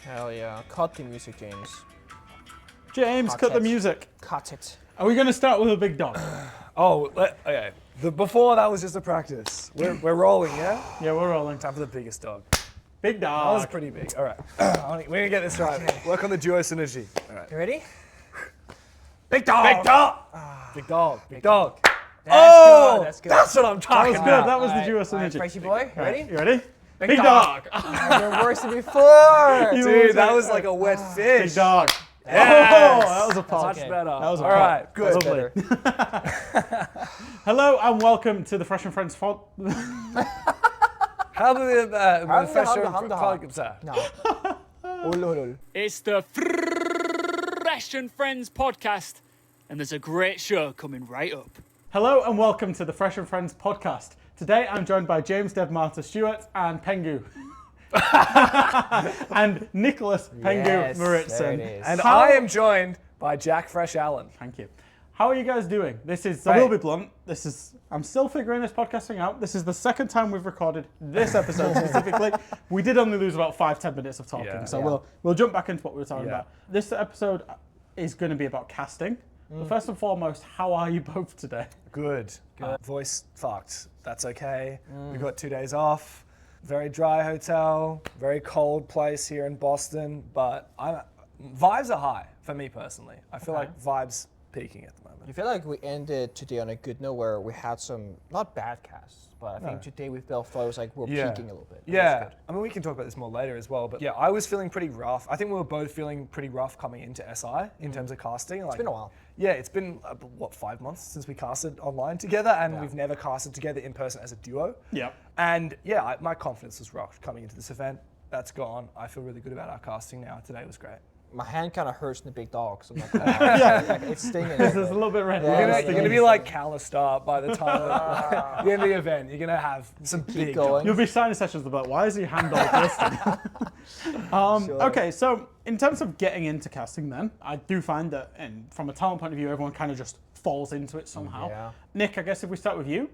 Hell yeah. Cut the music, James. James, cut the music. Cut it. Are we going to start with a big dog? Okay. Before that was just a practice. We're rolling, yeah? Yeah, we're rolling. Time for the biggest dog. Big That dog. was pretty big. All right. We're going to get this right. Okay. Work on the duo synergy. All right. You ready? Big dog! Big dog! Big dog. Big dog. That's good. That's good. That's what I'm That talking was good. about. That was the Alright, duo alright, synergy. Freshie boy, you ready? You ready? Big dog. You're worse than before. Dude, that was like a wet fish. Big dog. Yes. Oh, that was a pop. Much better. That was a All pop. right, good. Better. Hello and welcome to the Fresh and Friends pod. How do the fresh Hamda. No. It's the Fresh and Friends podcast, and there's a great show coming right up. Hello and welcome to the Fresh and Friends podcast. Today I'm joined by James Devmarta Stewart and Pengu. and Nicholas Pengu Yes, there it Maritson. is. And I am joined by Jack Fresh Allen. Thank you. How are you guys doing? I Right. will be blunt. I'm still figuring this podcasting out. This is the second time we've recorded this episode specifically. We did only lose about 5-10 minutes of talking, Yeah. so Yeah. we'll jump back into what we were talking Yeah. about. This episode is going to be about casting. But first and foremost, how are you both today? Good. Voice fucked. That's okay. We got 2 days off. Very dry hotel. Very cold place here in Boston. But vibes are high for me personally. I feel like vibes peaking at the moment. You feel like we ended today on a good note where we had some, not bad casts, but I think today we felt it was like we're peaking a little bit. Yeah, I mean, we can talk about this more later as well, but yeah, I was feeling pretty rough. I think we were both feeling pretty rough coming into SI in terms of casting. Like, It's been a while. Yeah, it's been, 5 months since we casted online together, and we've never casted together in person as a duo. Yeah. And yeah, my confidence was rocked coming into this event. That's gone. I feel really good about our casting now. Today was great. My hand kind of hurts in the big dog, so I'm not gonna lie. Like, it's stinging. This is a little bit red. Yeah. You're gonna be like Callistar by the time of the end of the event. You're gonna have some big going. You'll be signing sessions about why is your hand all blistered? Sure. Okay, so in terms of getting into casting then, I do find that from a talent point of view, everyone kind of just falls into it somehow. Yeah. Nick, I guess if we start with you,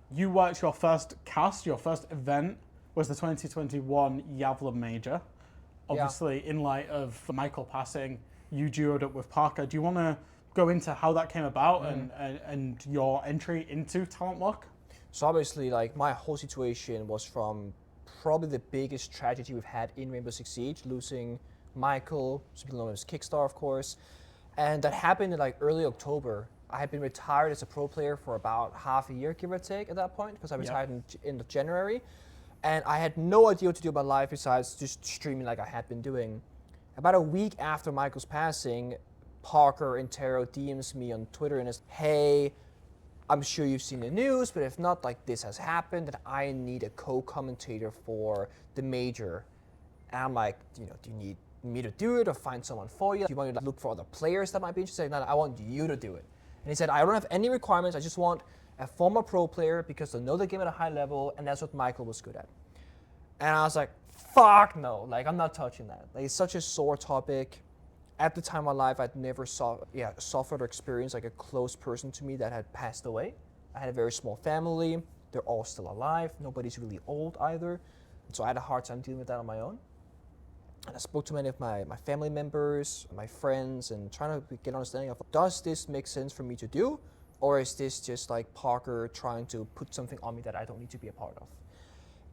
you worked your first cast, your first event was the 2021 Yavla Major. Obviously, in light of Michael passing, you duoed up with Parker. Do you want to go into how that came about and your entry into Talent Lock? So obviously, like, my whole situation was from probably the biggest tragedy we've had in Rainbow Six Siege, losing Michael, something known as Kixstar, of course. And that happened in like early October. I had been retired as a pro player for about half a year, give or take, at that point, because I retired in January. And I had no idea what to do about life besides just streaming like I had been doing. About a week after Michael's passing, Parker Intero DMs me on Twitter and is, hey, I'm sure you've seen the news, but if not, like, this has happened, that I need a co-commentator for the major. And I'm like, do you need me to do it or find someone for you? Do you want me to look for other players that might be interested? No, I want you to do it. And he said, I don't have any requirements, I just want a former pro player because they'll know the game at a high level, and that's what Michael was good at. And I was like, fuck no, like, I'm not touching that. Like, it's such a sore topic. At the time of my life, I'd never suffered or experienced like a close person to me that had passed away. I had a very small family. They're all still alive. Nobody's really old either. And so I had a hard time dealing with that on my own. And I spoke to many of my family members, my friends, and trying to get an understanding of, does this make sense for me to do? Or is this just like Parker trying to put something on me that I don't need to be a part of?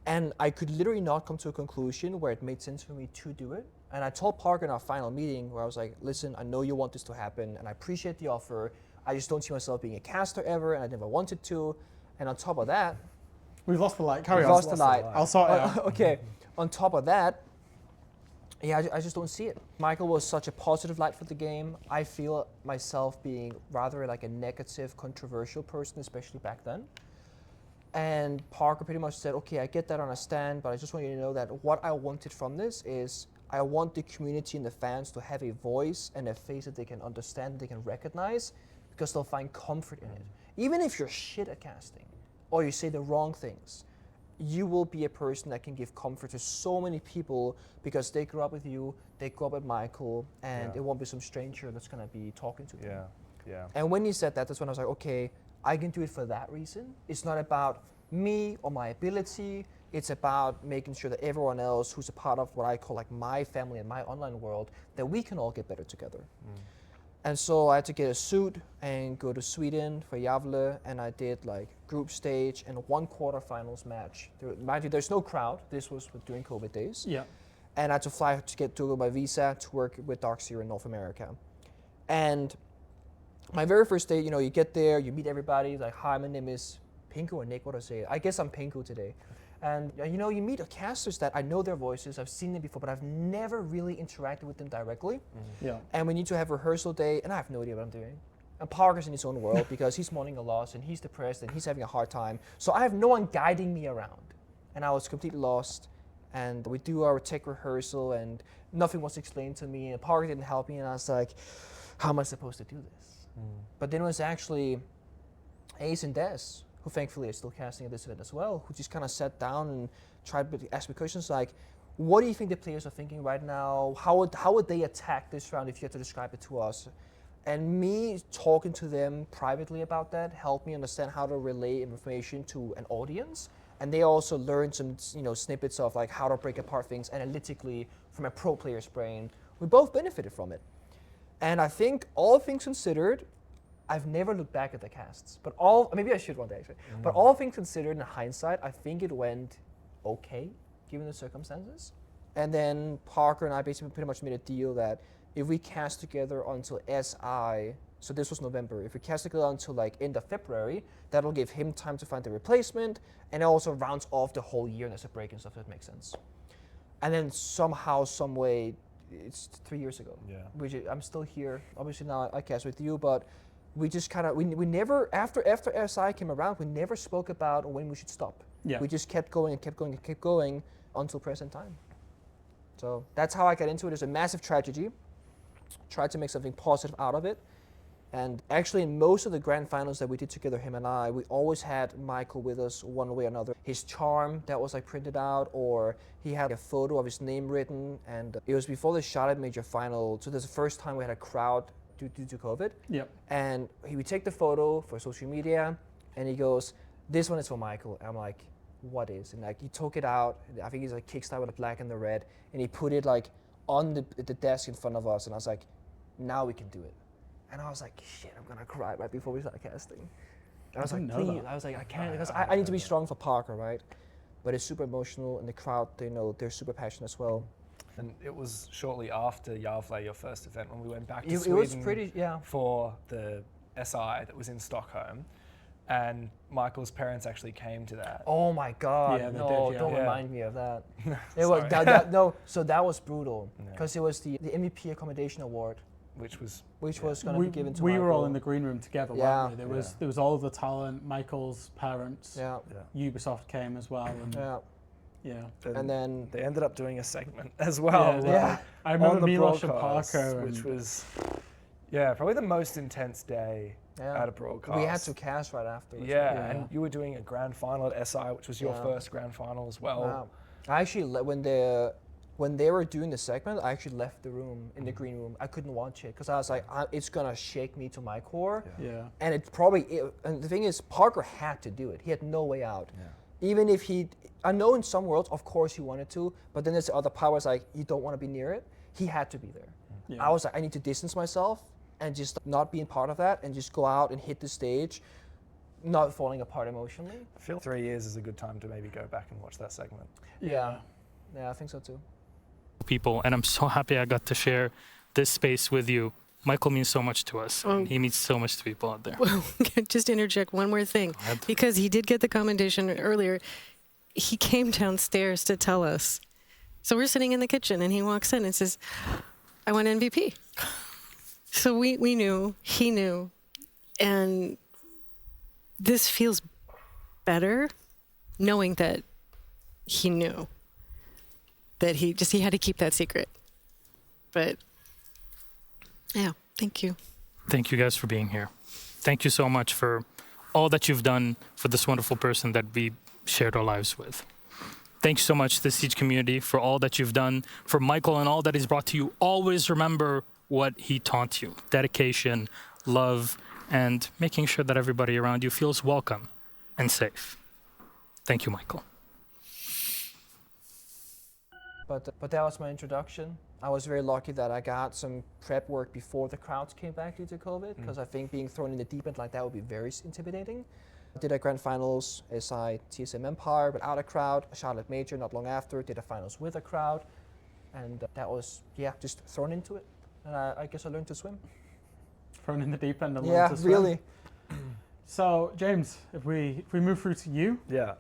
And I could literally not come to a conclusion where it made sense for me to do it. And I told Parker in our final meeting where I was like, listen, I know you want this to happen and I appreciate the offer. I just don't see myself being a caster ever and I never wanted to. And on top of that, We've lost the light. Carry we've on. lost the light. I'll sort it out. Okay, on top of that, yeah, I just don't see it. Michael was such a positive light for the game. I feel myself being rather like a negative, controversial person, especially back then. And Parker pretty much said, okay, I get that, I understand, but I just want you to know that what I wanted from this is I want the community and the fans to have a voice and a face that they can understand, they can recognize, because they'll find comfort in it. Even if you're shit at casting, or you say the wrong things, you will be a person that can give comfort to so many people because they grew up with you, they grew up with Michael, and it won't be some stranger that's gonna be talking to them. Yeah. And when he said that, that's when I was like, okay, I can do it for that reason. It's not about me or my ability. It's about making sure that everyone else who's a part of what I call like my family and my online world, that we can all get better together. And so I had to get a suit and go to Sweden for Gävle, and I did like group stage and one quarterfinals match. Mind you, there's no crowd. This was during COVID days. Yeah. And I had to fly to get to my visa to work with Darkseer in North America. And my very first day, you know, you get there, you meet everybody, like, hi, my name is Pengu or Nick, what do I say? I guess I'm Pengu today. And you know, you meet casters that I know their voices, I've seen them before, but I've never really interacted with them directly. Yeah. And we need to have rehearsal day, and I have no idea what I'm doing. And Parker's in his own world because he's mourning a loss, and he's depressed, and he's having a hard time. So I have no one guiding me around. And I was completely lost. And we do our tech rehearsal, and nothing was explained to me, and Parker didn't help me, and I was like, how am I supposed to do this? But then it was actually Ace and Des, who thankfully are still casting at this event as well, who just kind of sat down and tried to ask me questions like, what do you think the players are thinking right now? How would they attack this round if you had to describe it to us? And me talking to them privately about that helped me understand how to relay information to an audience. And they also learned some, you know, snippets of like how to break apart things analytically from a pro player's brain. We both benefited from it. And I think all things considered, I've never looked back at the casts, but maybe I should one day actually. But all things considered, in hindsight, I think it went okay, given the circumstances. And then Parker and I basically pretty much made a deal that if we cast together until SI, so this was November, if we cast together until like end of February, that'll give him time to find the replacement, and it also rounds off the whole year and there's a break and stuff, if that makes sense. And then somehow, some way, it's 3 years ago. Yeah. Which I'm still here. Obviously now I cast with you, but we just kind of, we never, after SI came around, we never spoke about when we should stop. Yeah. We just kept going and kept going and kept going until present time. So that's how I got into it. It's a massive tragedy. Tried to make something positive out of it. And actually in most of the grand finals that we did together, him and I, we always had Michael with us one way or another. His charm that was like printed out, or he had a photo of his name written, and it was before the Charlotte Major final. So this is the first time we had a crowd due to COVID. Yep. And he would take the photo for social media, and he goes, this one is for Michael. And I'm like, what is? And like he took it out, I think he's like Kixstar with the black and the red, and he put it like on the desk in front of us, and I was like, now we can do it. And I was like, shit, I'm gonna cry right before we start casting. And I was like, please, I was like, I can't, because I need to be strong for Parker, right? But it's super emotional, and the crowd, they know, they're super passionate as well. And it was shortly after Gävle, your first event, when we went back to It Sweden was pretty, yeah. for the SI that was in Stockholm. And Michael's parents actually came to that. Oh my God, Yeah, they no, did, yeah. don't Yeah. remind me of that. It was, no, so that was brutal, because it was the MVP Accommodation Award, Which was going to be given to we were all Michael. in the green room together, Yeah. weren't we? There was all of the talent, Michael's parents, Yeah, Ubisoft came as well, and yeah. And then they ended up doing a segment as well. Yeah. I on remember the Milos and broadcast, Parker, which and was probably the most intense day Yeah. at a broadcast. We had to cast right afterwards. Yeah, Yeah. and you were doing a grand final at SI, which was your Yeah. first grand final as well. Wow. I actually, when they were doing the segment, I actually left the room in the green room. I couldn't watch it because I was like, it's gonna shake me to my core. yeah. And and the thing is, Parker had to do it. He had no way out. Even if I know in some worlds, of course he wanted to, but then there's the other powers like, you don't want to be near it. He had to be there. Yeah. I was like, I need to distance myself and just not being part of that and just go out and hit the stage, not falling apart emotionally. I feel 3 years is a good time to maybe go back and watch that segment. Yeah, I think so too. People, and I'm so happy I got to share this space with you. Michael means so much to us. Oh. He means so much to people out there. Well, just interject one more thing, because he did get the commendation earlier. He came downstairs to tell us. So we're sitting in the kitchen, and he walks in and says, I want MVP. So we knew, he knew, and this feels better knowing that he knew, that he had to keep that secret. But yeah, thank you. Thank you guys for being here. Thank you so much for all that you've done for this wonderful person that we shared our lives with. Thank you so much to the Siege community for all that you've done, for Michael and all that he's brought to you. Always remember what he taught you: dedication, love, and making sure that everybody around you feels welcome and safe. Thank you, Michael. but that was my introduction. I was very lucky that I got some prep work before the crowds came back due to COVID, because I think being thrown in the deep end like that would be very intimidating. I did a grand finals SI TSM Empire without a crowd, a Charlotte Major not long after, did a finals with a crowd, and that was, just thrown into it. And I guess I learned to swim. Thrown in the deep end and learned to swim. Really. So, James, if we move through to you,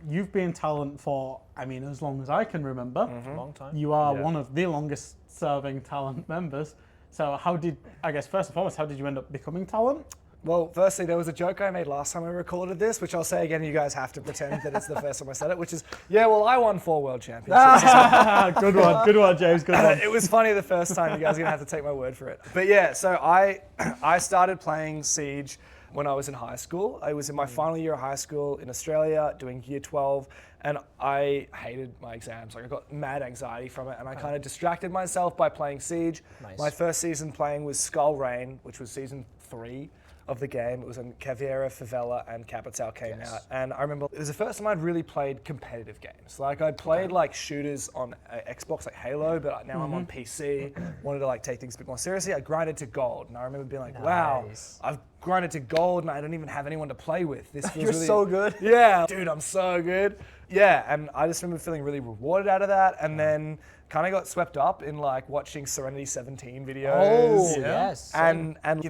you've been talent for, as long as I can remember. Long time. You are one of the longest serving talent members. So first and foremost, how did you end up becoming talent? Well, firstly, there was a joke I made last time I recorded this, which I'll say again. You guys have to pretend that it's the first time I said it, which is, I won 4 world championships. Good one, James, good one. It was funny the first time. You guys are going to have to take my word for it. But yeah, so I started playing Siege when I was in high school. I was in my final year of high school in Australia doing year 12, and I hated my exams. Like, I got mad anxiety from it, and I kind of distracted myself by playing Siege. Nice. My first season playing was Skull Rain, which was season 3 of the game. It was when Caveira, Favela, and Capital came out. And I remember it was the first time I'd really played competitive games. Like, I'd played like shooters on Xbox, like Halo, but now I'm on PC. Wanted to like take things a bit more seriously. I grinded to gold, and I remember being like, wow, I've grinded to gold, and I don't even have anyone to play with. This feels You're really so good. Yeah, dude, I'm so good. Yeah, and I just remember feeling really rewarded out of that, and then kind of got swept up in like watching Serenity 17 videos. Oh, yes. And and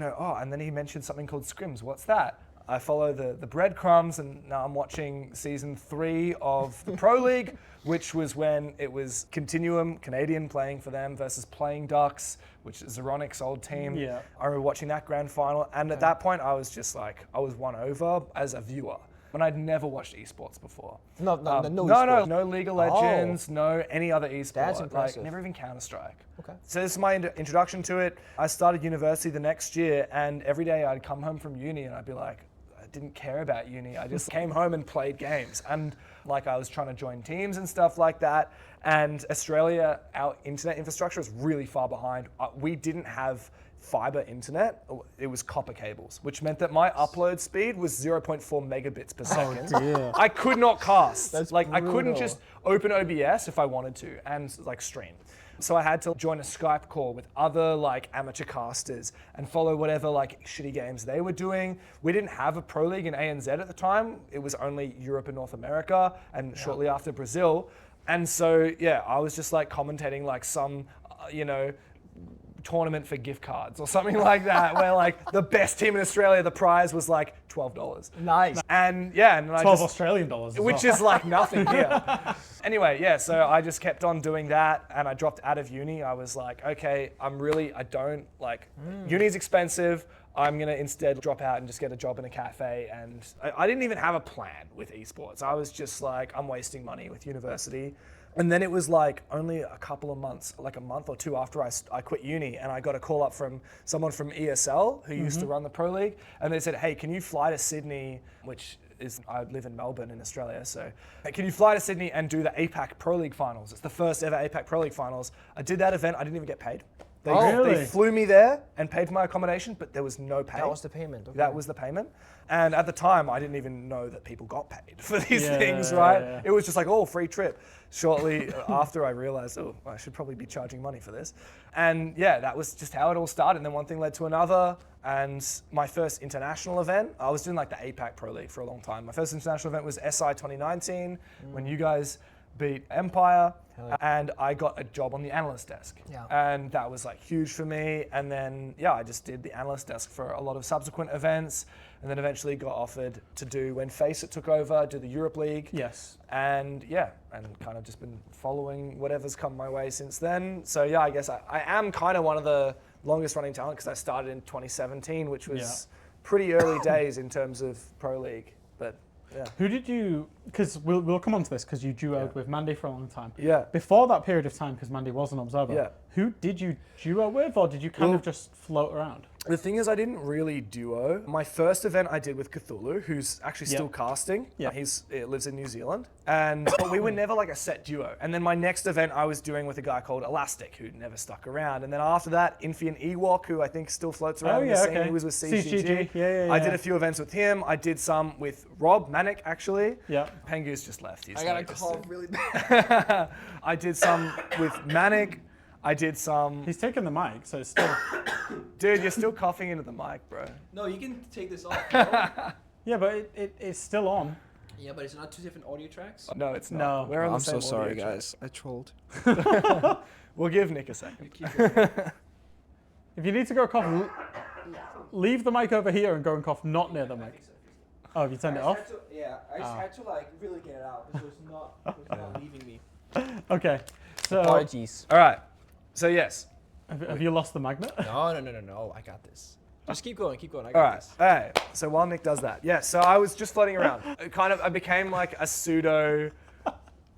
then he mentioned something called scrims. What's that? I follow the breadcrumbs, and now I'm watching season 3 of the Pro League, which was when it was Continuum, Canadian playing for them, versus Playing Ducks, which is Zeronic's old team. Yeah. I remember watching that grand final, and at that point I was just like, I was won over as a viewer. And I'd never watched esports before. No esports. No League of Legends, no any other esports. That's impressive. Like, never even Counter-Strike. Okay. So this is my introduction to it. I started university the next year, and every day I'd come home from uni and I'd be like, I didn't care about uni. I just came home and played games. And like, I was trying to join teams and stuff like that. And Australia, our internet infrastructure is really far behind. We didn't have fiber internet. It was copper cables, which meant that my upload speed was 0.4 megabits per second. Dear. I could not cast. That's like, I couldn't brutal. just open OBS if I wanted to and like stream. So I had to join a Skype call with other like amateur casters and follow whatever like shitty games they were doing. We didn't have a pro league in ANZ at the time. It was only Europe and North America, and shortly after Brazil. And so, I was just like commentating like some, tournament for gift cards or something like that, where like the best team in Australia, the prize was like $12. Nice. And and I 12 just, Australian dollars. which is like nothing here. Anyway, so I just kept on doing that, and I dropped out of uni. I was like, okay, I don't like, uni's expensive. I'm gonna instead drop out and just get a job in a cafe. And I didn't even have a plan with esports. I was just like, I'm wasting money with university. And then it was like only a couple of months, like a month or two after I quit uni, and I got a call up from someone from ESL who used to run the Pro League, and they said, hey, can you fly to Sydney, which is, I live in Melbourne in Australia, so hey, can you fly to Sydney and do the APAC Pro League finals? It's the first ever APAC Pro League finals. I did that event, I didn't even get paid. They flew me there and paid for my accommodation, but there was no pay. That was the payment. Okay. That was the payment. And at the time, I didn't even know that people got paid for these things, right? Yeah. It was just like, free trip. Shortly after, I realized, I should probably be charging money for this. And that was just how it all started. And then one thing led to another. And my first international event, I was doing like the APAC Pro League for a long time. My first international event was SI 2019, when you guys beat Empire, and I got a job on the analyst desk. Yeah. And that was like huge for me. And then, I just did the analyst desk for a lot of subsequent events, and then eventually got offered to do, when Faceit took over, do the Europe League. Yes. And and kind of just been following whatever's come my way since then. So I guess I am kind of one of the longest running talent, because I started in 2017, which was pretty early days in terms of Pro League. But Who did you, because we'll come on to this, because you duoed with Mandy for a long time. Yeah. Before that period of time, because Mandy was an observer, who did you duo with, or did you kind of just float around? The thing is, I didn't really duo. My first event I did with Cthulhu, who's actually still casting. Yeah. He lives in New Zealand. But we were never like a set duo. And then my next event I was doing with a guy called Elastic, who never stuck around. And then after that, Infian Ewok, who I think still floats around in the scene. He was with CGG. Yeah. I did a few events with him. I did some with Rob Manic, actually. Yeah. Pengu's just left. He's I got a like just- cough really bad. I did some with Manic. I did some... He's taking the mic, so it's still. Dude, you're still coughing into the mic, bro. No, you can take this off. Yeah, but it's still on. Yeah, but it's not two different audio tracks. No, it's not. No. We're on I'm the same so sorry, audio track. guys. I trolled. We'll give Nick a second. If you need to go cough, leave the mic over here and go and cough not near the mic. Oh, have you turned it off? I just had to like really get it out because it was not leaving me. Okay. So Apologies. All right. So yes. have you lost the magnet? No. I got this. Just keep going. I All got right. this. Hey. So while Nick does that, yeah. So I was just floating around. I became like a pseudo.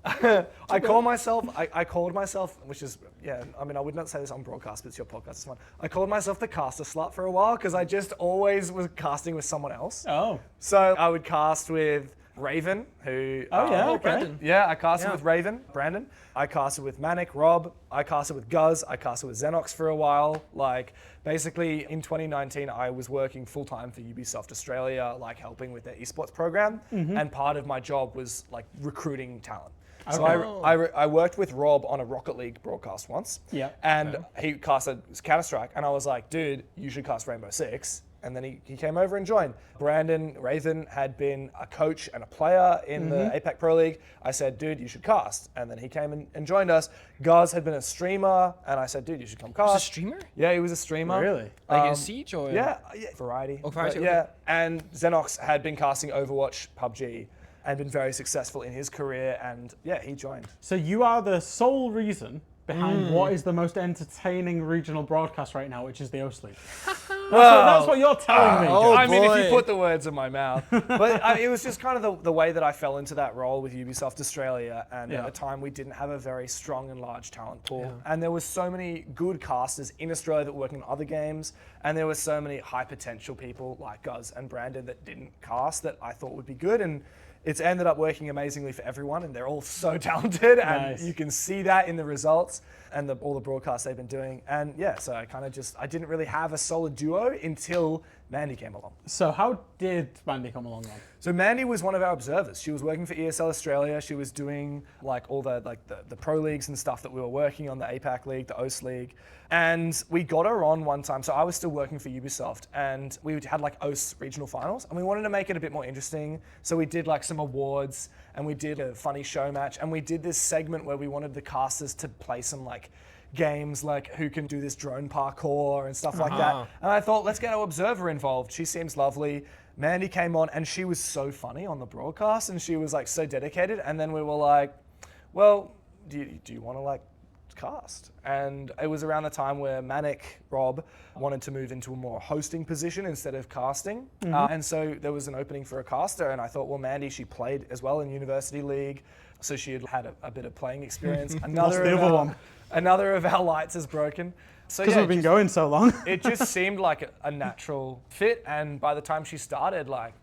I called myself, which is, yeah, I mean, I would not say this on broadcast, but it's your podcast, it's fine. I called myself the caster slut for a while because I just always was casting with someone else. Oh. So I would cast with Raven, who... Oh, yeah, okay. Brandon. Yeah, I casted with Raven, Brandon. I casted with Manic, Rob. I casted with Guz. I casted with Xenox for a while. Like, basically, in 2019, I was working full-time for Ubisoft Australia, like, helping with their esports program. And part of my job was, like, recruiting talent. So I worked with Rob on a Rocket League broadcast once. Yeah. And he casted Counter-Strike. And I was like, dude, you should cast Rainbow Six. And then he came over and joined. Brandon Raven had been a coach and a player in the APAC Pro League. I said, dude, you should cast. And then he came and joined us. Guz had been a streamer, and I said, dude, you should come cast. Was a streamer? Yeah, he was a streamer. Really? Like in Siege or? Yeah, variety. Oh, variety, But okay. yeah, and Xenox had been casting Overwatch, PUBG, and been very successful in his career, and yeah, he joined. So you are the sole reason behind what is the most entertaining regional broadcast right now, which is the OS League. That's what you're telling me. oh, I mean, if you boy. put the words in my mouth. But it was just kind of the way that I fell into that role with Ubisoft Australia. And at Yeah. the time, we didn't have a very strong and large talent pool. And there was so many good casters in Australia that were working on other games. And there were so many high potential people like Guz and Brandon that didn't cast that I thought would be good. And it's ended up working amazingly for everyone, and they're all so talented, and Nice. you can see that in the results and all the broadcasts they've been doing. And yeah, so I didn't really have a solid duo until Mandy came along. So how did Mandy come along then? So Mandy was one of our observers. She was working for ESL Australia. She was doing like all the pro leagues and stuff that we were working on, the APAC League, the OS League. And we got her on one time. So I was still working for Ubisoft, and we had like OS regional finals, and we wanted to make it a bit more interesting. So we did like some awards, and we did a funny show match, and we did this segment where we wanted the casters to play some like games like who can do this drone parkour and stuff like that. And I thought, let's get our observer involved. She seems lovely. Mandy came on, and she was so funny on the broadcast, and she was like so dedicated. And then we were like, well, do you want to like cast? And it was around the time where Manic Rob wanted to move into a more hosting position instead of casting. And so there was an opening for a caster, and I thought, well, Mandy, she played as well in University League, so she had a bit of playing experience. Another of our lights is broken. So Because yeah, we've been going so long. it just seemed like a natural fit, and by the time she started, like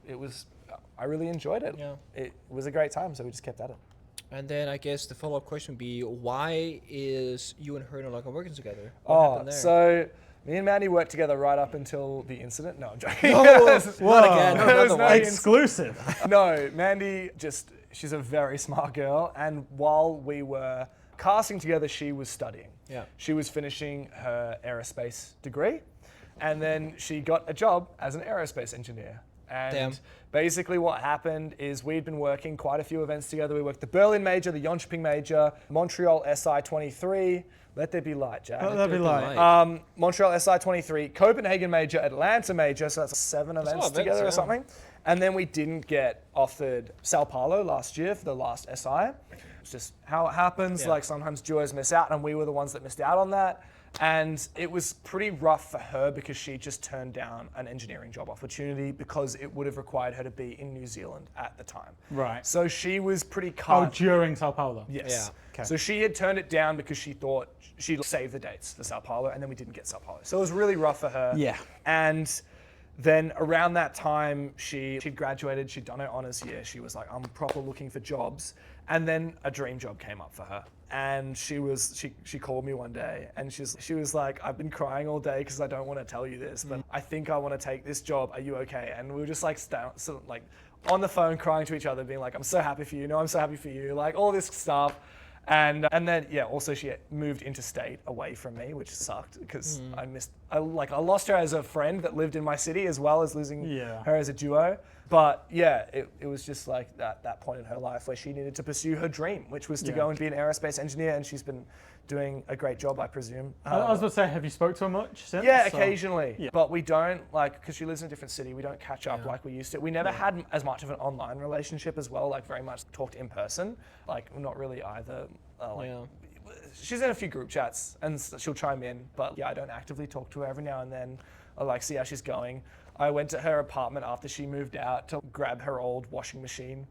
I really enjoyed it. Yeah. It was a great time, so we just kept at it. And then I guess the follow-up question would be, why is you and her no longer working together? What Oh, happened there? so me and Mandy worked together right up until the incident. No, I'm joking. Not again. No, There not was the no one. Exclusive. No, Mandy she's a very smart girl, and while we were casting together, she was studying. Yeah. She was finishing her aerospace degree, and then she got a job as an aerospace engineer. And Damn. basically what happened is we'd been working quite a few events together. We worked the Berlin Major, the Jönköping Major, Montreal SI23. Let there be light, Jack. That'd be like. Montreal SI23, Copenhagen Major, Atlanta Major, so that's 7 events events, together yeah. or something. And then we didn't get offered Sao Paulo last year for the last SI. It's just how it happens. Like sometimes duos miss out, and we were the ones that missed out on that. And it was pretty rough for her because she just turned down an engineering job opportunity because it would have required her to be in New Zealand at the time. Right. So she was pretty Oh, cut. during Sao Paulo? Yes. Yeah. Okay. So she had turned it down because she thought she'd save the dates for Sao Paulo, and then we didn't get Sao Paulo. So it was really rough for her. Yeah. And then around that time, she'd graduated, she'd done her honors year. She was like, I'm proper looking for jobs. And then a dream job came up for her. And she called me one day and she was like, I've been crying all day because I don't want to tell you this, but I think I want to take this job. Are you okay? And we were just like, like on the phone crying to each other, being like, I'm so happy for you. No, I'm so happy for you. Like all this stuff. And then, also she moved interstate away from me, which sucked because I lost her as a friend that lived in my city as well as losing her as a duo. But it was just like that point in her life where she needed to pursue her dream, which was to go and be an aerospace engineer. And she's been doing a great job, I presume. I was about to say, have you spoke to her much since? Yeah, or- occasionally. Yeah. But we don't, because she lives in a different city, we don't catch up like we used to. We never had as much of an online relationship as well, like very much talked in person. Like, not really either. She's in a few group chats and she'll chime in, but I don't actively talk to her. Every now and then I like see how she's going. I went to her apartment after she moved out to grab her old washing machine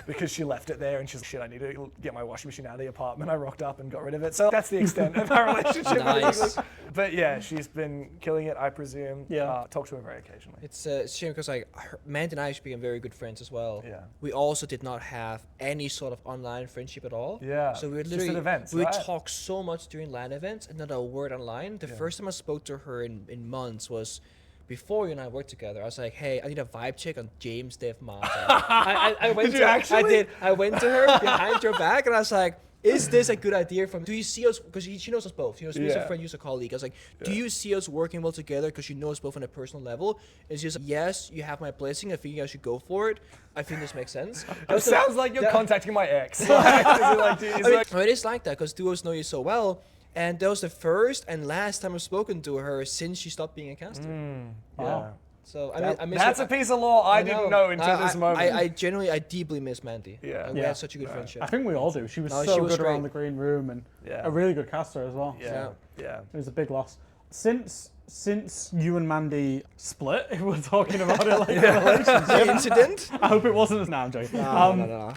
because she left it there and she's like, shit, I need to get my washing machine out of the apartment. I rocked up and got rid of it. So that's the extent of our relationship. Nice. But she's been killing it, I presume. Talk to her very occasionally. It's a shame because Mandy and I became very good friends as well. Yeah. We also did not have any sort of online friendship at all. Yeah. So we would Just literally at events, we would right? talk so much during LAN events and not a word online. The first time I spoke to her in months was before you and I worked together. I was like, hey, I need a vibe check on James Devmarta. I went Did to you her, actually? I did. I went to her behind her back and I was like, is this a good idea do you see us, because she knows us both, she knows me as a friend, you as a colleague. I was like, do you see us working well together because she knows us both on a personal level? And she's like, yes, you have my blessing, I think I should go for it. I think this makes sense. It sounds like you're contacting my ex. It is like that because duos know you so well. And that was the first and last time I've spoken to her since she stopped being a caster. Yeah. So I miss That's her. a piece of law I didn't know until this moment. I deeply miss Mandy. Yeah. We Yeah. had such a good friendship. I think we all do. She was No, so she was good around great. the green room and Yeah. a really good caster as well. Yeah. It was a big loss. Since you and Mandy split, if we're talking about it like a relationship. The incident? I hope it wasn't. No, I'm joking. No.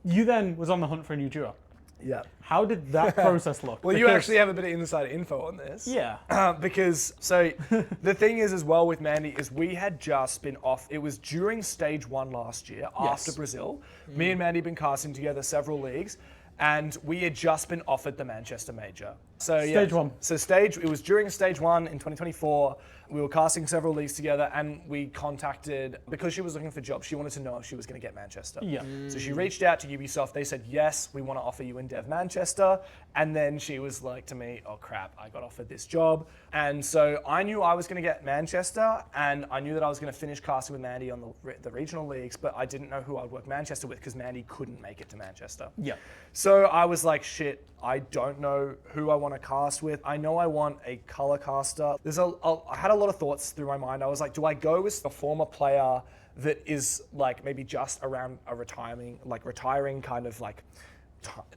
You then was on the hunt for a new duo. Yeah. How did that process look? Well, you Because- actually have a bit of inside info on this. Yeah. Because the thing is as well with Mandy is we had just been off. It was during stage 1 last year after Brazil. Me and Mandy had been casting together several leagues, and we had just been offered the Manchester Major. So Stage one. So it was during stage 1 in 2024. We were casting several leagues together, and we contacted, because she was looking for jobs, she wanted to know if she was going to get Manchester. Yeah. So she reached out to Ubisoft. They said, yes, we want to offer you in Dev Manchester. And then she was like to me, oh crap, I got offered this job. And so I knew I was going to get Manchester, and I knew that I was going to finish casting with Mandy on the regional leagues, but I didn't know who I'd work Manchester with because Mandy couldn't make it to Manchester. Yeah. So I was like, shit, I don't know who I want to cast with. I know I want a color caster. I had a lot of thoughts through my mind. I was like, do I go with a former player that is like maybe just around a retiring kind of like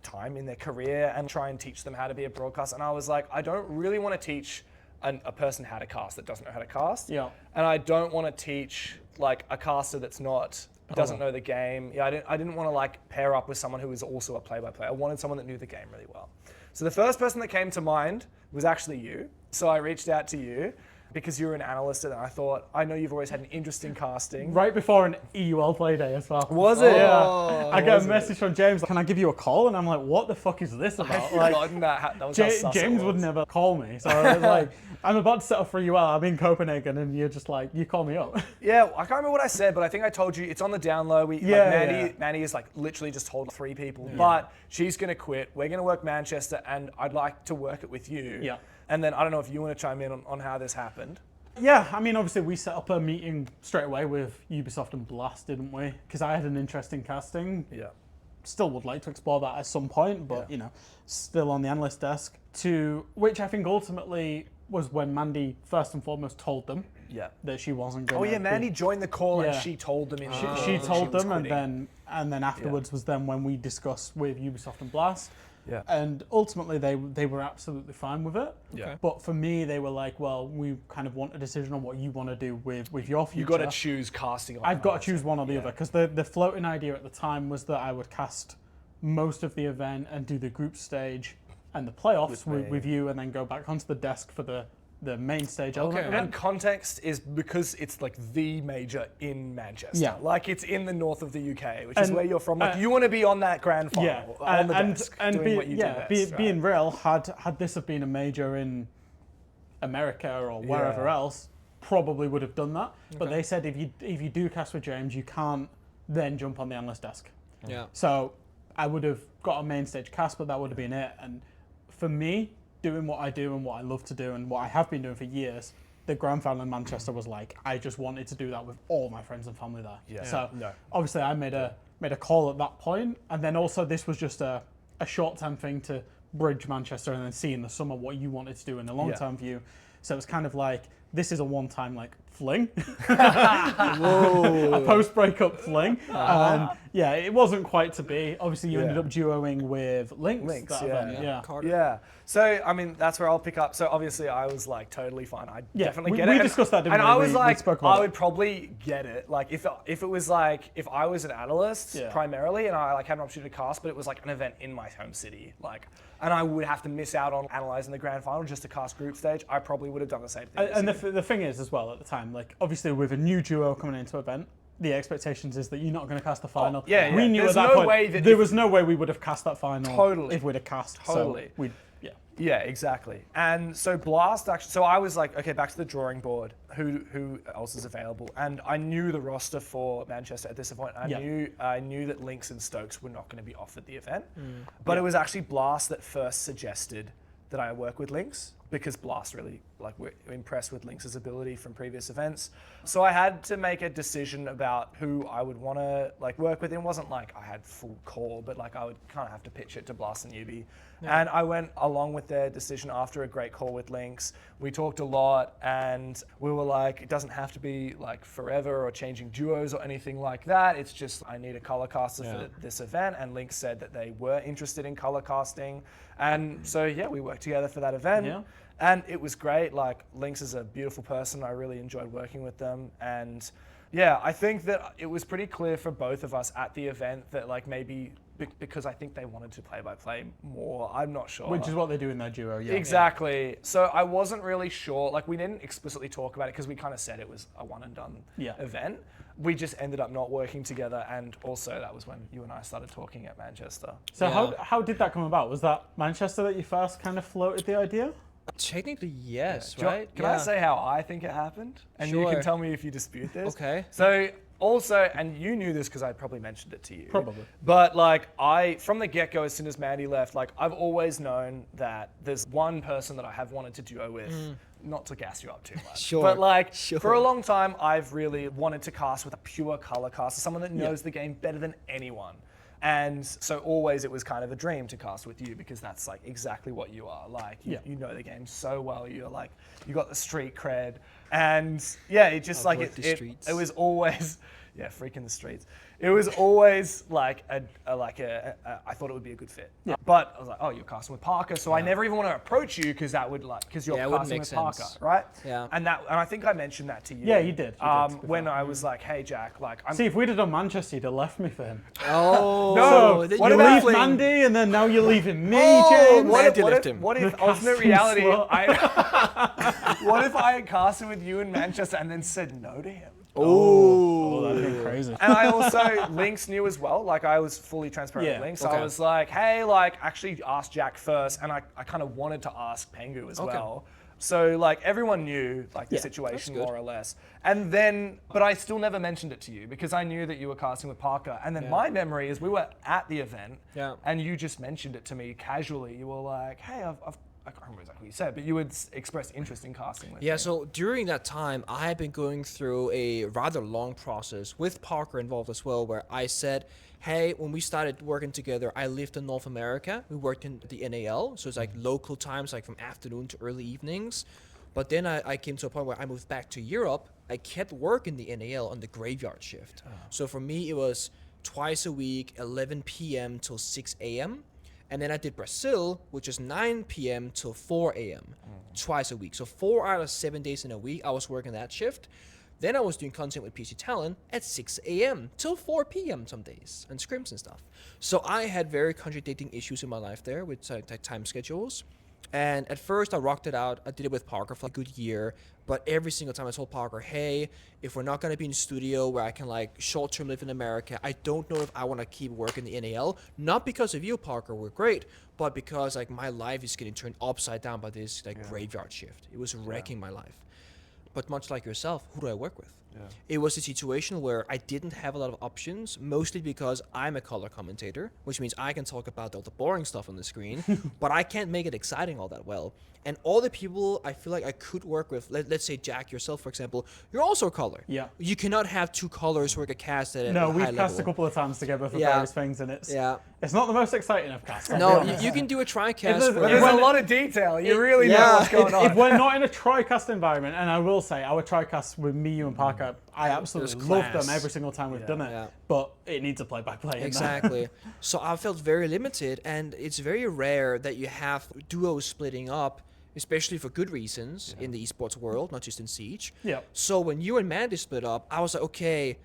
time in their career and try and teach them how to be a broadcaster? And I was like, I don't really want to teach a person how to cast that doesn't know how to cast. Yeah. And I don't want to teach like a caster that's doesn't know the game. Yeah, I didn't want to like pair up with someone who was also a play-by-play. I wanted someone that knew the game really well. So the first person that came to mind was actually you. So I reached out to you because you were an analyst, and I thought, I know you've always had an interest in casting. Right before an EUL play day as well. Was it? Yeah. I got a message from James, can I give you a call? And I'm like, what the fuck is this about? I've forgotten that was how sus it James would was. never call me. So I was like, I'm about to set up for UL. I'm in Copenhagen, and you're just like, you call me up. Yeah, I can't remember what I said, but I think I told you it's on the down low. Mandy is like literally just told 3 people, but she's gonna quit. We're gonna work Manchester, and I'd like to work it with you. Yeah. And then I don't know if you want to chime in on how this happened. Yeah, I mean, obviously we set up a meeting straight away with Ubisoft and Blast, didn't we? Because I had an interest in casting. Yeah. Still would like to explore that at some point, but you know, still on the analyst desk. To which I think ultimately was when Mandy first and foremost told them Yeah. that she wasn't going Oh to. yeah, Mandy joined the call and Yeah. she told them in the call She that told was them, quitting. and then afterwards was then when we discussed with Ubisoft and Blast. Yeah. And ultimately, they were absolutely fine with it. Yeah. But for me, they were like, well, we kind of want a decision on what you want to do with your future. You got to choose casting. I've got to choose one or the Yeah. other, because the floating idea at the time was that I would cast most of the event and do the group stage and the playoffs With me. with you, and then go back onto the desk for the main stage element. Okay. of it. And context is because it's like the major in Manchester. Yeah. Like it's in the north of the UK, which is And, where you're from. Like you want to be on that grand Yeah, final, on the desk, doing be, what you yeah, do best, right? being real, had this have been a major in America or wherever Yeah. else, probably would have done that. But they said if you do cast with James, you can't then jump on the analyst desk. Yeah. So I would have got a main stage cast, but that would have been it. And for me, doing what I do and what I love to do and what I have been doing for years, the grand final in Manchester was like, I just wanted to do that with all my friends and family there. Yeah. So No. obviously I made a call at that point, and then also this was just a short-term thing to bridge Manchester and then see in the summer what you wanted to do in the long-term view. So it's kind of like, this is a one-time like fling, a post-breakup fling, and yeah, it wasn't quite to be. Obviously, you ended up duoing with Lynx that yeah. event. Yeah. Carter. Yeah. So, I mean, that's where I'll pick up. So, obviously, I was like totally fine. I definitely we- get we it. discussed that, didn't and we? I was We like, spoke about I it. would probably get it. Like, if it was like, if I was an analyst Yeah. primarily and I like had an opportunity to cast, but it was like an event in my home city, like, and I would have to miss out on analyzing the grand final just to cast group stage, I probably would have done the same thing. And the thing is as well at the time, like obviously with a new duo coming into event, the expectations is that you're not going to cast the final. yeah, We yeah. knew There's at that no point way that there if- was no way we would have cast that final. Totally. If we'd have cast. Totally. So we'd, yeah. Yeah, exactly. And so Blast actually, so I was like, okay, back to the drawing board. Who else is available? And I knew the roster for Manchester at this point. I knew that Lynx and Stokes were not going to be offered the event. But it was actually Blast that first suggested that I work with Lynx, because Blast really were impressed with Lynx's ability from previous events. So I had to make a decision about who I would want to work with. It wasn't like I had full call, but I would kind of have to pitch it to Blast and Ubi. And I went along with their decision after a great call with Lynx. We talked a lot, and we were like, it doesn't have to be forever or changing duos or anything like that. It's just I need a color caster for this event, and Lynx said that they were interested in color casting. And so yeah, we worked together for that event. Yeah. And it was great. Lynx is a beautiful person. I really enjoyed working with them. And yeah, I think that it was pretty clear for both of us at the event that maybe because I think they wanted to play-by-play more. I'm not sure. Which is what they do in their duo. Yeah. Exactly. So I wasn't really sure. We didn't explicitly talk about it because we kind of said it was a one and done event. We just ended up not working together, and also that was when you and I started talking at Manchester. So Yeah. how did that come about? Was that Manchester that you first kind of floated the idea? Technically, yes, Do you- right? Can I say how I think it happened? And you Sure. can tell me if you dispute this. Okay. So also, and you knew this because I probably mentioned it to you. Probably. But from the get-go, as soon as Mandy left, I've always known that there's one person that I have wanted to duo with. Not to gas you up too much. Sure, But sure. for a long time, I've really wanted to cast with a pure color caster, someone that knows the game better than anyone. And so always it was kind of a dream to cast with you, because that's exactly what you are. You know the game so well. You're you got the street cred, and yeah, it just I've worked the streets. it was always freaking the streets. It was always I thought it would be a good fit. Yeah. But I was like, oh, you're casting with Parker, so I never even want to approach you because that would because you're Yeah, it wouldn't casting make with Parker, sense. right? Yeah. And I think I mentioned that to you. Yeah, you did. When I was like, hey Jack, I'm See, if we'd have done Manchester, you'd have left me for him. Oh, No, then what you You about leave fling. Mandy, and then now you're leaving me, Oh, James. what Mandy what left if, him. what if The ultimate casting reality, slot. what if I had casted with you in Manchester and then said no to him? Oh, that'd be crazy. And I also, Lynx knew as well, I was fully transparent Yeah, with Lynx. So okay. I was like, hey, actually ask Jack first, and I kind of wanted to ask Pengu as well. So everyone knew the situation that's good. more or less. And then, but I still never mentioned it to you because I knew that you were casting with Parker. And then my memory is we were at the event and you just mentioned it to me casually. You were like, hey, I can't remember exactly what you said, but you would express interest in casting with me. Yeah, so during that time, I had been going through a rather long process with Parker involved as well, where I said, hey, when we started working together, I lived in North America. We worked in the NAL, so it's local times, from afternoon to early evenings. But then I came to a point where I moved back to Europe. I kept working the NAL on the graveyard shift. So for me, it was twice a week, 11 p.m. till 6 a.m. And then I did Brazil, which is 9 p.m. till 4 a.m. Twice a week. So 4 out of 7 days in a week, I was working that shift. Then I was doing content with PC Talent at 6 a.m. till 4 p.m. some days, and scrims and stuff. So I had very contradicting issues in my life there with time schedules. And at first I rocked it out. I did it with Parker for a good year. But every single time I told Parker, hey, if we're not going to be in the studio where I can like short-term live in America, I don't know if I want to keep working the NAL. Not because of you, Parker, we're great, but because like my life is getting turned upside down by this like graveyard shift. It was wrecking my life. But much like yourself, who do I work with? It was a situation where I didn't have a lot of options, mostly because I'm a color commentator, which means I can talk about all the boring stuff on the screen, but I can't make it exciting all that well. And all the people I feel like I could work with, let's say Jack, yourself, for example, you're also a color. Yeah. You cannot have two colors work a cast at a No, high we've level. cast a couple of times together for various things, and it's not the most exciting of casts. I'll be No, honest. you can do a tri-cast. There's a lot of detail. You really know what's going on. If we're not in a tri-cast environment, and I will say our tri-casts with me, you, and Parker, I absolutely love them every single time we've done it. Yeah. But it needs a play-by-play. Exactly. So I felt very limited, and it's very rare that you have duos splitting up, especially for good reasons in the esports world, not just in Siege. Yeah. So when you and Mandy split up, I was like, okay,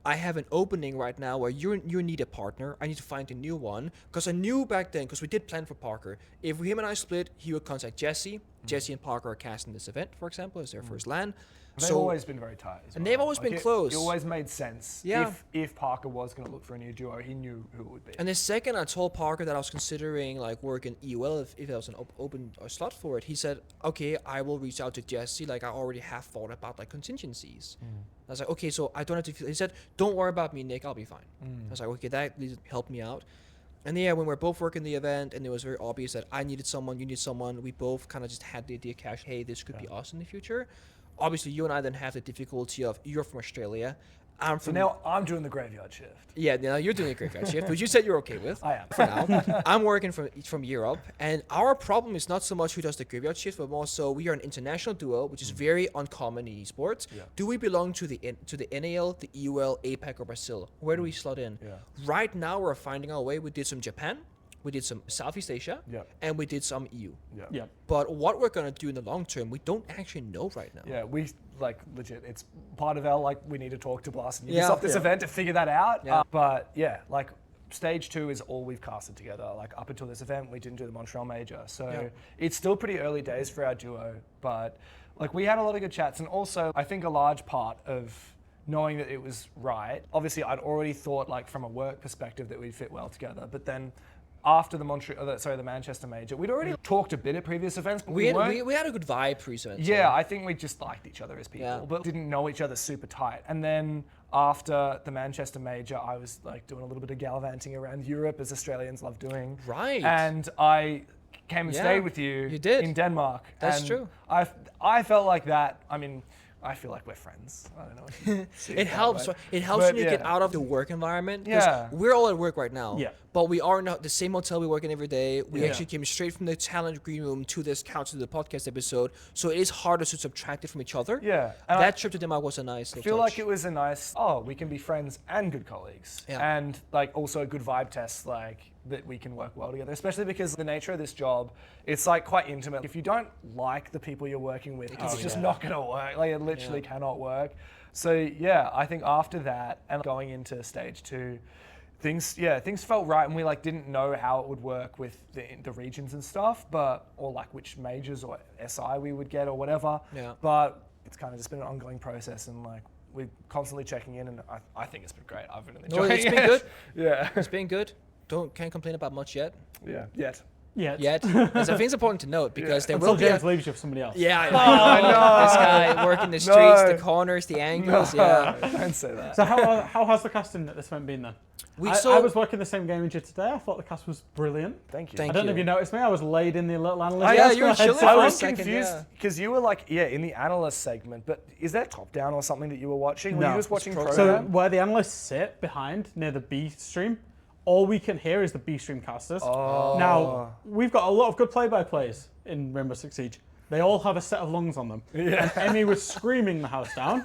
I have an opening right now where you need a partner. I need to find a new one. Because I knew back then, because we did plan for Parker, if him and I split, he would contact Jesse. Jesse and Parker are casting this event, for example, as their first LAN. They've always been very tight. And they've always been close. It always made sense. Yeah. If Parker was going to look for a new duo, he knew who it would be. And the second I told Parker that I was considering like working EUL if there was an open slot for it, he said, okay, I will reach out to Jesse. Like I already have thought about like contingencies. I was like, okay, so I don't have to feel, he said, don't worry about me, Nick, I'll be fine. I was like, okay, that helped me out. And yeah, when we're both working the event and it was very obvious that I needed someone, you need someone, we both kind of just had the idea cash, hey, this could be us in the future. Obviously, you and I then have the difficulty of you're from Australia. I'm from. So now I'm doing the graveyard shift. Yeah, now you're doing a graveyard shift, which you said you're okay with. I am. For now. I'm working from Europe, and our problem is not so much who does the graveyard shift, but more so we are an international duo, which is very uncommon in esports. Yeah. Do we belong to the NAL, the EUL, APAC, or Brazil? Where do we slot in? Yeah. Right now, we're finding our way. We did some Japan. We did some Southeast Asia, and we did some EU. Yeah. But what we're going to do in the long term, we don't actually know right now. Yeah, we, like, legit, it's part of our, like, we need to talk to Blast and Ubisoft this event to figure that out. Yeah. But, yeah, like, stage 2 is all we've casted together. Like, up until this event, we didn't do the Montreal Major. So it's still pretty early days for our duo. But, like, we had a lot of good chats. And also, I think a large part of knowing that it was right, obviously, I'd already thought, like, from a work perspective that we'd fit well together. But then after the Manchester Major, we'd already talked a bit at previous events, but we had a good vibe pre-event. Yeah, I think we just liked each other as people, but didn't know each other super tight. And then after the Manchester Major, I was like doing a little bit of gallivanting around Europe, as Australians love doing. Right. And I came and stayed with you. You did. In Denmark. That's true. I felt like that. I mean, I feel like we're friends. I don't know. What you see It helps. It helps when you get out of the work environment. Yeah. We're all at work right now. Yeah. But we are not the same hotel we work in every day. We actually came straight from the talent green room to this couch to the podcast episode. So it is harder to subtract it from each other. Yeah. And that trip to Denmark was a nice. I feel like it was a nice. We can be friends and good colleagues. Yeah. And like also a good vibe test, like that we can work well together. Especially because the nature of this job, it's like quite intimate. If you don't like the people you're working with, it's just not gonna work. Like it literally cannot work. So yeah, I think after that and going into stage 2, things felt right, and we like didn't know how it would work with the regions and stuff, or like which majors or SI we would get or whatever. Yeah. But it's kind of just been an ongoing process, and like we're constantly checking in, and I think it's been great. I've been enjoying it. It's been good. Yeah. It's been good. Can't complain about much yet. Yeah. Yet. Yet. And so I think it's important to note because there will be James leaves you for somebody else. Yeah, I know. This guy working the streets, the corners, the angles. Yeah. Don't say that. So how has the casting at this event been then? I was working the same game as you today. I thought the cast was brilliant. Thank you. I don't know if you noticed me. I was laid in the little analyst. Yeah, you were chilling. I was confused because you were like, in the analyst segment. But is that top down or something that you were watching? Were you just watching program? So where the analysts sit behind near the B stream, all we can hear is the B stream casters. Oh. Now we've got a lot of good play-by-plays in Rainbow Six Siege. They all have a set of lungs on them. Yeah. And Emmy was screaming the house down.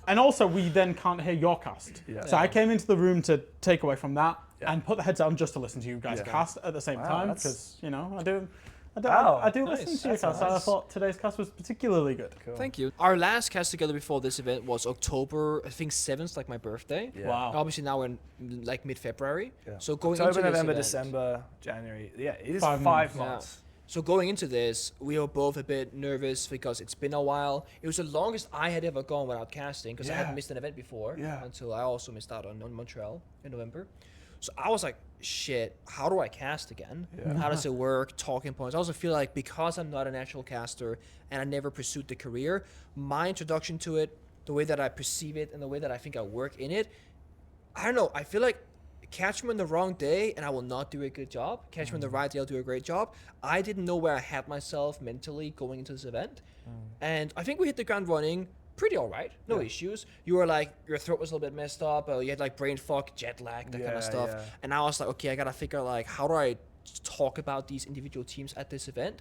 And also, we then can't hear your cast. Yeah. So I came into the room to take away from that and put the heads on just to listen to you guys cast at the same time. Because, you know, I do listen to your cast. So I thought today's cast was particularly good. Cool. Thank you. Our last cast together before this event was October, I think 7th, like my birthday. Yeah. Wow. Obviously now we're in like mid-February. Yeah. So going October, into this November, event, December, January. Yeah, it is 5 5 months. months. So going into this, we were both a bit nervous because it's been a while. It was the longest I had ever gone without casting because I hadn't missed an event before until I also missed out on Montreal in November. So I was like, shit, how do I cast again? How does it work? Talking points. I also feel like because I'm not a natural caster and I never pursued the career, my introduction to it, the way that I perceive it and the way that I think I work in it, I don't know, I feel like catch me on the wrong day and I will not do a good job. Catch me on the right day, I'll do a great job. I didn't know where I had myself mentally going into this event. And I think we hit the ground running pretty all right. No issues. You were like, your throat was a little bit messed up. You had like brain fog, jet lag, that kind of stuff. Yeah. And I was like, okay, I got to figure out like, how do I talk about these individual teams at this event?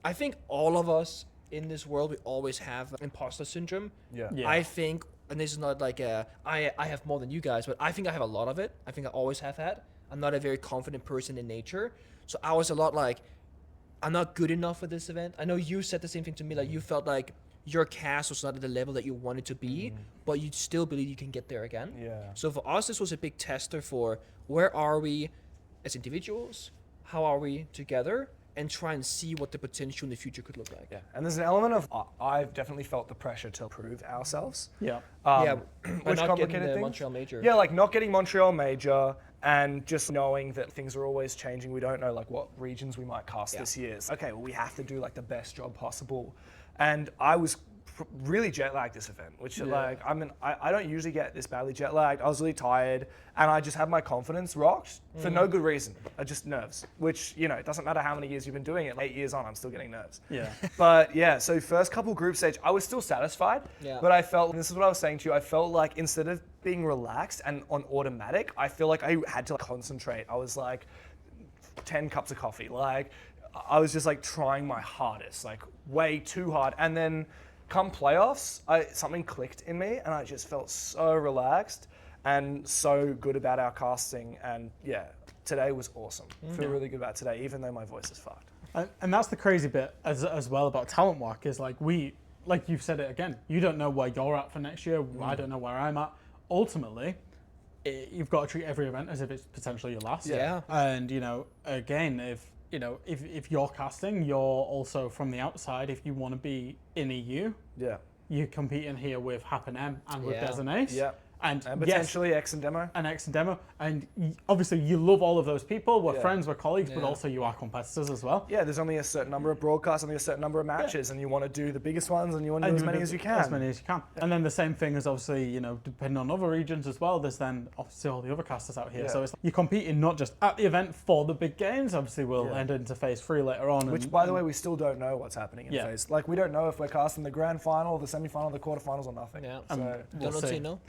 I think all of us in this world, we always have imposter syndrome. Yeah. I think, and this is not like I have more than you guys, but I think I have a lot of it. I think I always have had. I'm not a very confident person in nature. So I was a lot like, I'm not good enough for this event. I know you said the same thing to me. Like you felt like your cast was not at the level that you wanted to be, but you still believe you can get there again. Yeah. So for us, this was a big tester for where are we as individuals? How are we together? And try and see what the potential in the future could look like. Yeah, and there's an element of I've definitely felt the pressure to prove ourselves. Yeah. By Which not complicated getting the things. Montreal Major. Yeah, like not getting Montreal Major and just knowing that things are always changing. We don't know like what regions we might cast this year. So, okay, well we have to do like the best job possible. And I was really jet lagged this event, which like I don't usually get this badly jet lagged. I was really tired and I just had my confidence rocked for no good reason. I just nerves, which, you know, it doesn't matter how many years you've been doing it. 8 years on, I'm still getting nerves. Yeah. But yeah, so first couple group stage, I was still satisfied, but I felt, and this is what I was saying to you, I felt like instead of being relaxed and on automatic, I feel like I had to concentrate. I was like 10 cups of coffee. Like I was just like trying my hardest, like way too hard. And then come playoffs, something clicked in me and I just felt so relaxed and so good about our casting. And yeah, today was awesome. Feel really good about today, even though my voice is fucked. And that's the crazy bit as well about talent work is like like you've said it again, you don't know where you're at for next year. I don't know where I'm at. Ultimately, you've got to treat every event as if it's potentially your last. Yeah. And, you know, again, if you're casting, you're also from the outside. If you want to be in EU, you're competing here with Hap and M and with Des and Ace. Yeah. And potentially X and Demo. And X and Demo. And obviously you love all of those people. We're friends, we're colleagues, but also you are competitors as well. Yeah, there's only a certain number of broadcasts, only a certain number of matches, and you want to do the biggest ones and you want to do as many as you can. As many as you can. And then the same thing is obviously, you know, depending on other regions as well, there's then obviously all the other casters out here. So it's like you're competing not just at the event for the big games. Obviously we'll end into phase 3 later on. Which, by the way, we still don't know what's happening in phase. Like, we don't know if we're casting the grand final, the semi-final, the quarterfinals, or nothing. Yeah. So, Don't know till you know.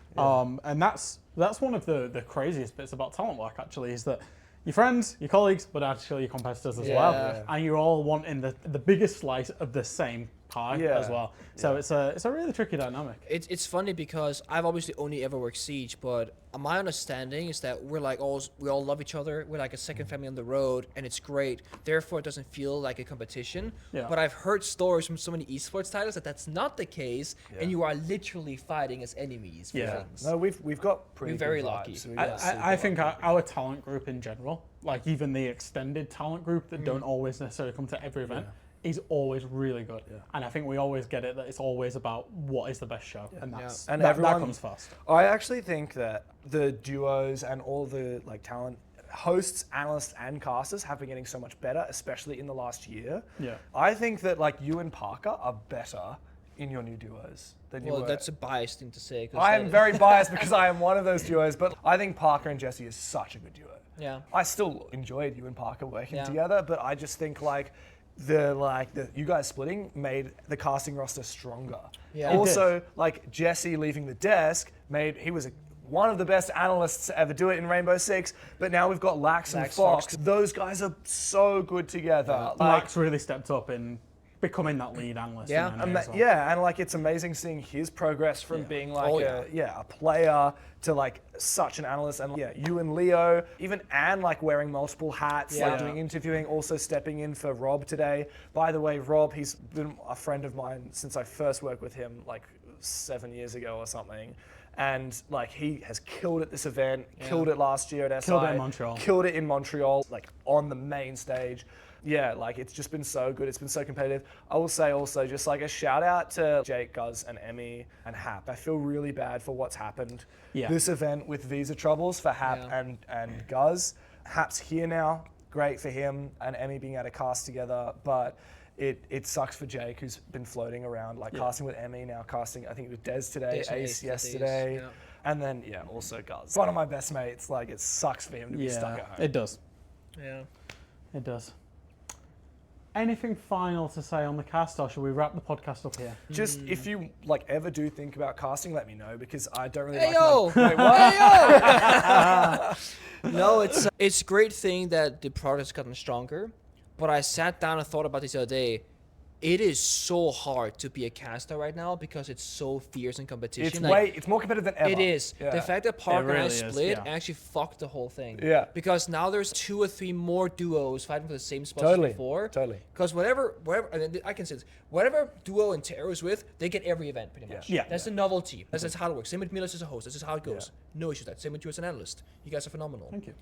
And that's one of the craziest bits about talent work actually is that your friends, your colleagues, but actually your competitors as well, and you're all wanting the biggest slice of the same pie as well. So it's a really tricky dynamic. It's funny because I've obviously only ever worked Siege, but my understanding is that we all love each other. We're like a second family on the road, and it's great. Therefore, it doesn't feel like a competition. Yeah. But I've heard stories from so many esports titles that that's not the case, and you are literally fighting as enemies for things. No, we've got pretty We're very good lucky. vibes. We I think our talent group in general, like even the extended talent group that don't always necessarily come to every event, is always really good. And I think we always get it that it's always about what is the best show. And And that everyone comes first. I actually think that the duos and all the like talent hosts, analysts, and casters have been getting so much better, especially in the last year. Yeah. I think that like you and Parker are better in your new duos than you were. Well, that's a biased thing to say. I am very biased because I am one of those duos, but I think Parker and Jesse is such a good duo. Yeah. I still enjoyed you and Parker working together, but I just think like the you guys splitting made the casting roster stronger. Yeah. Also, like Jesse leaving the desk he was one of the best analysts to ever do it in Rainbow Six, but now we've got Lax and Fox. Those guys are so good together. Max really stepped up in becoming that lead analyst. Yeah. in NA as well. Yeah, and like it's amazing seeing his progress from being like a player to like such an analyst. And yeah, you and Leo, even Anne, like wearing multiple hats, like doing interviewing, also stepping in for Rob today. By the way, Rob, he's been a friend of mine since I first worked with him like 7 years ago or something. And like he has killed at this event, killed it last year at SI, Killed it in Montreal. killed it in Montreal, like on the main stage. Yeah, like it's just been so good. It's been so competitive. I will say also just like a shout out to Jake, Guz, and Emmy and Hap. I feel really bad for what's happened this event with visa troubles for Hap and Guz. Hap's here now, great for him, and Emmy being able to cast together, but it sucks for Jake, who's been floating around, like casting with Emmy, now casting, I think with Des today, Ace yesterday, and then also Guz. One of my best mates, like it sucks for him to be stuck at home. It does. Yeah. It does. Anything final to say on the cast, or should we wrap the podcast up here? Just if you like ever do think about casting, let me know, because I don't really Hey like yo! Wait, what? No, it's a great thing that the product has gotten stronger, but I sat down and thought about this the other day. It is so hard to be a caster right now because it's so fierce in competition. It's more competitive than ever. It is. Yeah. The fact that Park and I really is, split yeah. actually fucked the whole thing. Yeah. Because now there's 2 or 3 more duos fighting for the same spots Totally, as before. totally. Because whatever, and I can say this, whatever duo and Taro is with, they get every event pretty much. Yeah. That's the novelty. That's how it works. Same with Milos as a host. That's just how it goes. No issue with that. Same with you as an analyst. You guys are phenomenal. Thank you.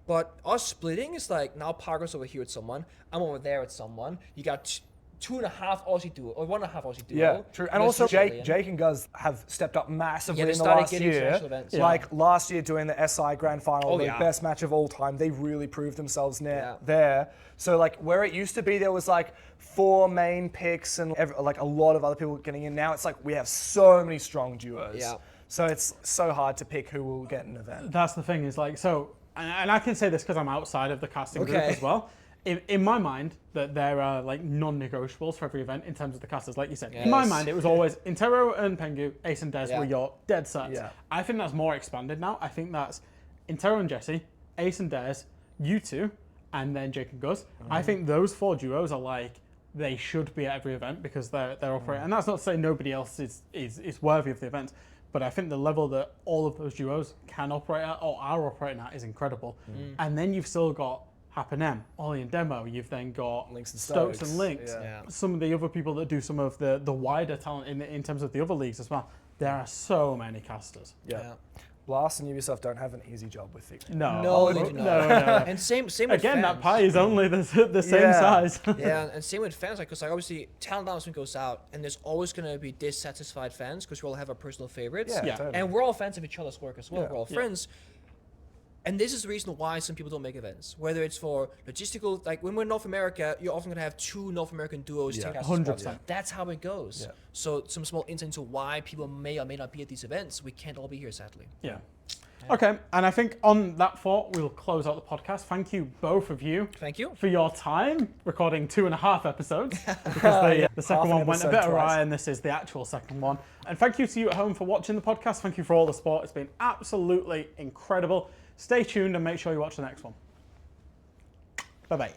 But us splitting is like now Parker's over here with someone. I'm over there with someone. You got 2.5 Aussie duo or 1.5 Aussie duo. Yeah, true. And There's also Australian. Jake and Guz have stepped up massively they in the started last getting year. international events. Like last year doing the SI Grand Final, the yeah. best match of all time. They really proved themselves Yeah. there. So like where it used to be, there was like 4 main picks and like a lot of other people getting in. Now it's like we have so many strong duos. Yeah. So it's so hard to pick who will get an event. That's the thing, is like, so, and I can say this because I'm outside of the casting group Okay. as well. In my mind, that there are like non-negotiables for every event in terms of the casters, like you said. In my Yes. mind, it was always Intero and Pengu, Ace and Des Yeah. were your dead sets. Yeah. I think that's more expanded now. I think that's Intero and Jesse, Ace and Des, you two, and then Jake and Guz. I think those 4 duos are like, they should be at every event because they're operating. And that's not to say nobody else is worthy of the event, but I think the level that all of those duos can operate at or are operating at is incredible. And then you've still got Hap and M, Ollie and Demo. You've then got Links and Stokes Stokes. and Links. Yeah. Some of the other people that do some of the wider talent in terms of the other leagues as well. There are so many casters. Yeah. Blast and Ubisoft don't have an easy job with it. No, No, they do not. no. And same with Again, that fans. pie is only the same Yeah. size. Yeah, and same with fans, like, because like obviously talent announcement goes out, and there's always gonna be dissatisfied fans because we all have our personal favorites. Yeah, Yeah. totally. And we're all fans of each other's work as well. Yeah. We're all Yeah. friends. And this is the reason why some people don't make events. Whether it's for logistical, like when we're in North America, you're often gonna have 2 North American duos take out 100%. spots. That's how it goes. Yeah. So some small insight into why people may or may not be at these events. We can't all be here, sadly. Yeah. Okay, and I think on that thought, we'll close out the podcast. Thank you, both of you, Thank you. for your time recording 2.5 episodes, because the second Half an one went a episode bit awry, twice. and this is the actual second one. And thank you to you at home for watching the podcast. Thank you for all the support. It's been absolutely incredible. Stay tuned and make sure you watch the next one. Bye-bye.